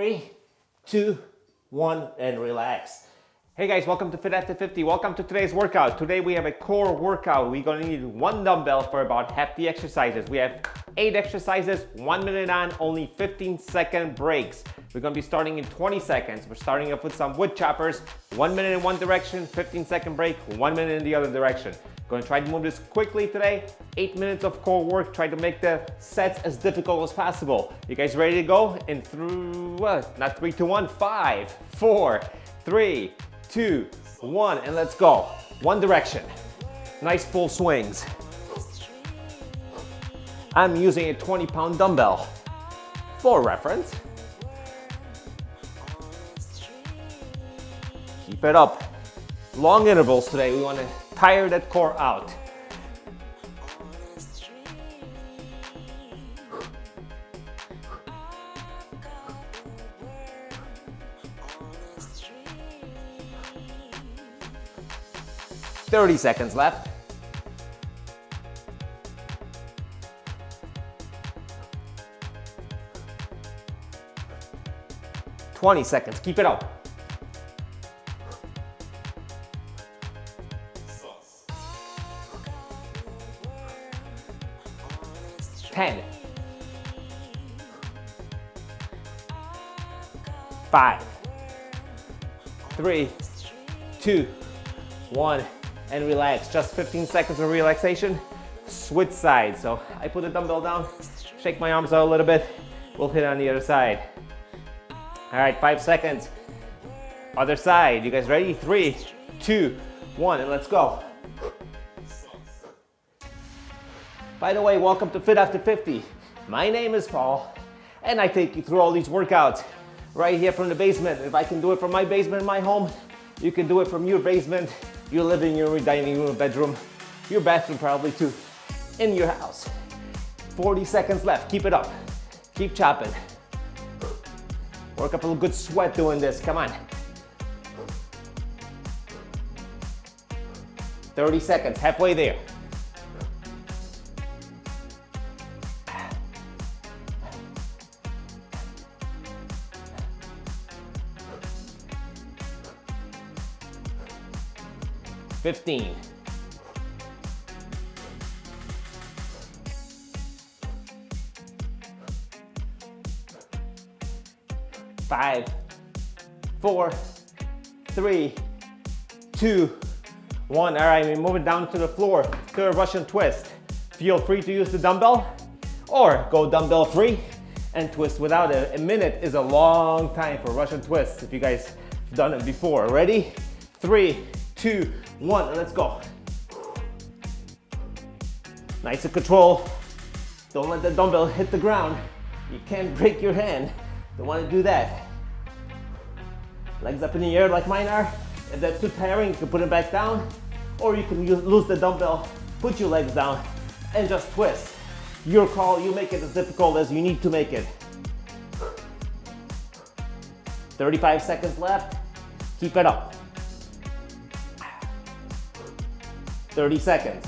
3, 2, 1, and relax. Hey guys, welcome to Fit After 50. Welcome to today's workout. Today we have a core workout. We're going to need one dumbbell for about half the exercises. We have 8 exercises, 1 minute on, only 15-second breaks. We're going to be starting in 20 seconds. We're starting off with some wood choppers, 1 minute in one direction, 15-second break, 1 minute in the other direction. Going to try to move this quickly today. 8 minutes of core work. Try to make the sets as difficult as possible. You guys ready to go? In through, not 3, 2, 1, 5, 4, 3, 2, 1, and let's go. One direction. Nice full swings. I'm using a 20-pound dumbbell for reference. Keep it up. Long intervals today. We want to tire that core out. "30 seconds left. "20 seconds. Keep it up. "10, 5, 3, 2, 1, and relax. Just 15 seconds of relaxation. Switch sides. So I put the dumbbell down, shake my arms out a little bit. We'll hit on the other side. All right, 5 seconds. Other side. You guys ready? 3, 2, 1, and let's go. By the way, welcome to Fit After 50. My name is Paul, and I take you through all these workouts right here from the basement. If I can do it from my basement in my home, you can do it from your basement, your living room, your dining room, bedroom, your bathroom probably too, in your house. 40 seconds left. Keep it up. Keep chopping. Work up a little good sweat doing this. Come on. 30 seconds. Halfway there. "15, 5, 4, 3, 2, 1. All right, we move it down to the floor to a Russian twist. Feel free to use the dumbbell or go dumbbell free and twist without it. A minute is a long time for Russian twists if you guys have done it before. Ready? 3, 2, 1, and let's go. Nice and control. Don't let the dumbbell hit the ground. You can't break your hand. Don't want to do that. Legs up in the air like mine are. If that's too tiring, you can put it back down, or you can lose the dumbbell, put your legs down, and just twist. Your call, you make it as difficult as you need to make it. 35 seconds left. Keep it up. 30 seconds.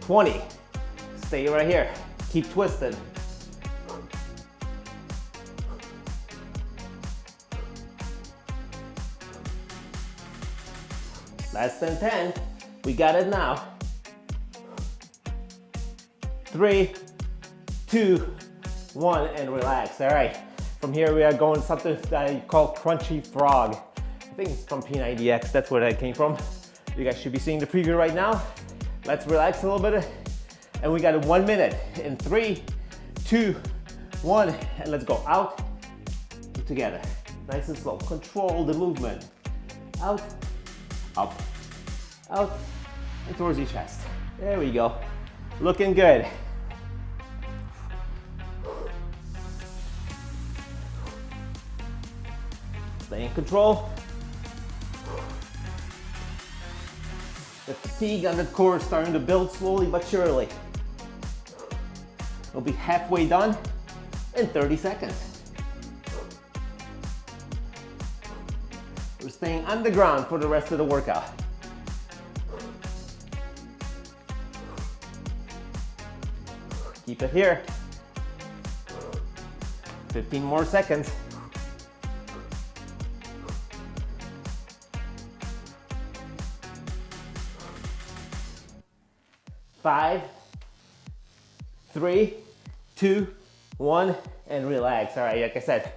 20. Stay right here. Keep twisting. Less than 10. We got it now. 3, 2, 1, and relax. All right. From here, we are going something that I call crunchy frog. I think it's from P90X. That's where that came from. You guys should be seeing the preview right now. Let's relax a little bit. And we got 1 minute in 3, 2, 1, and let's go out and together. Nice and slow. Control the movement. Out, up, out, and towards your chest. There we go. Looking good. Stay in control. The fatigue on the core is starting to build slowly but surely. We'll be halfway done in 30 seconds. We're staying on the ground for the rest of the workout. Keep it here. 15 more seconds. 5, 3, 2, 1, and relax. All right, like I said,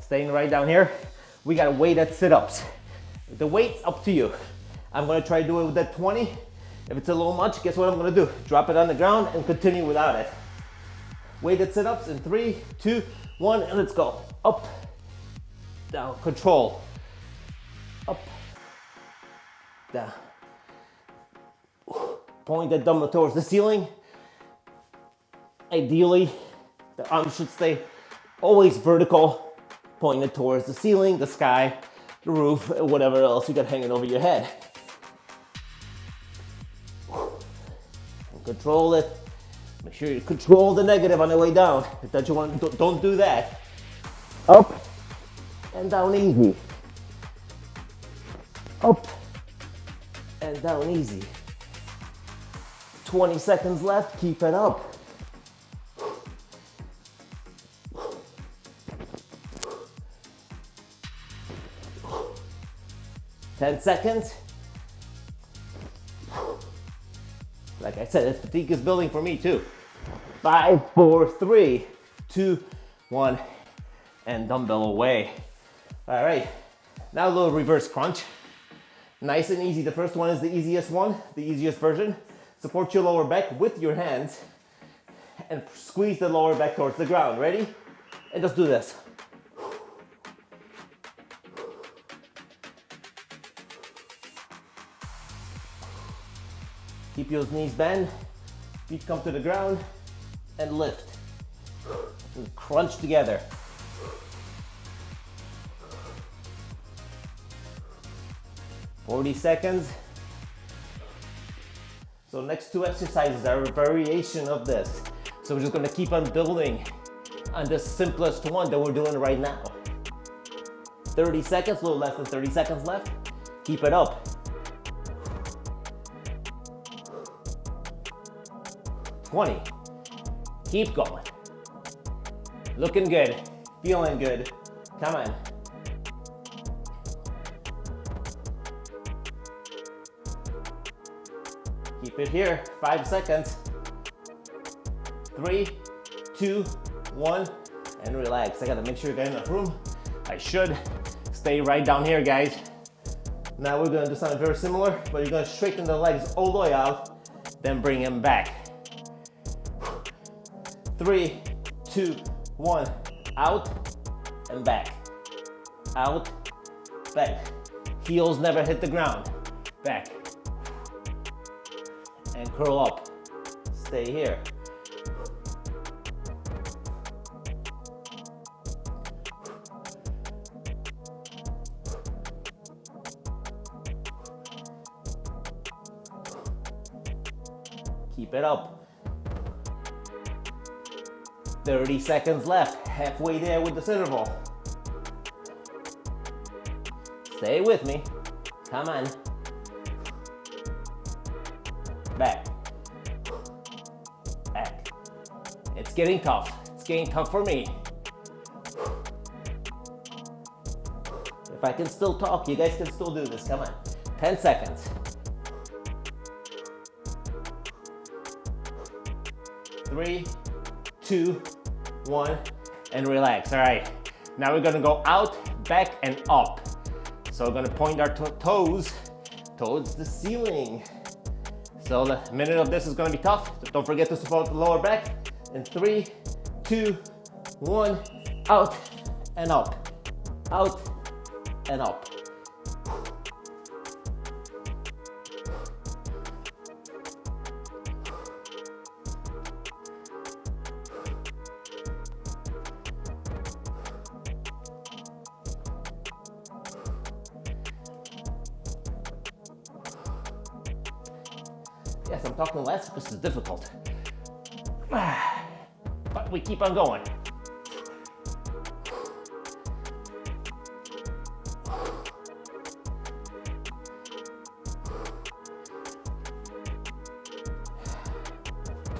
staying right down here. We got weighted sit-ups. The weight's up to you. I'm gonna try to do it with that 20. If it's a little much, guess what I'm gonna do? Drop it on the ground and continue without it. Weighted sit-ups in 3, 2, 1, and let's go. Up, down, control. Up, down. Point the dumbbell towards the ceiling. Ideally, the arm should stay always vertical, pointing towards the ceiling, the sky, the roof, whatever else you got hanging over your head. And control it. Make sure you control the negative on the way down. If that you want, don't do that. Up and down easy. Up and down easy. 20 seconds left, keep it up. 10 seconds. Like I said, fatigue is building for me too. 5, 4, 3, 2, 1, and dumbbell away. All right, now a little reverse crunch. Nice and easy. The first one is the easiest one, the easiest version. Support your lower back with your hands and squeeze the lower back towards the ground. Ready? And just do this. Keep your knees bent, feet come to the ground, and lift. And crunch together. "40 seconds. So next two exercises are a variation of this. So we're just gonna keep on building on the simplest one that we're doing right now. 30 seconds, a little less than 30 seconds left. Keep it up. 20. Keep going. Looking good, feeling good. Come on. Keep it here, 5 seconds. 3, 2, 1, and relax. I gotta make sure you got enough room. I should. Stay right down here, guys. Now we're gonna do something very similar, but you're gonna straighten the legs all the way out, then bring them back. 3, 2, 1, out and back. Out, back. Heels never hit the ground. Back. And curl up. Stay here. Keep it up. 30 seconds left. Halfway there with this interval. Stay with me. Come on. Back. Back. It's getting tough. It's getting tough for me. If I can still talk, you guys can still do this. Come on. 10 seconds. 3, 2, 1, and relax. All right. Now we're gonna go out, back, and up. So we're gonna point our toes towards the ceiling. So the minute of this is gonna be tough. So don't forget to support the lower back. In 3, 2, 1, out and up. Out and up. Yes, I'm talking less because it's difficult. But we keep on going.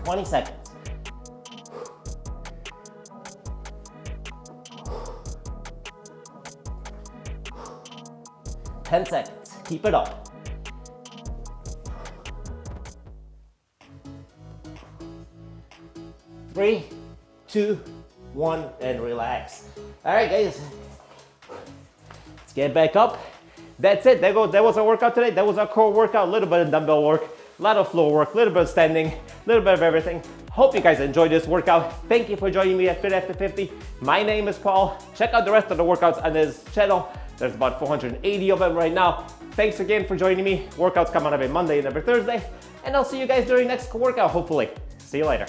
"20 seconds. 10 seconds. Keep it up. 3, 2, 1, and relax. All right, guys. Let's get back up. That's it. That was our workout today. That was our core workout. A little bit of dumbbell work, a lot of floor work, a little bit of standing, a little bit of everything. Hope you guys enjoyed this workout. Thank you for joining me at Fit After 50. My name is Paul. Check out the rest of the workouts on this channel. There's about 480 of them right now. Thanks again for joining me. Workouts come out every Monday and every Thursday. And I'll see you guys during next workout, hopefully. See you later.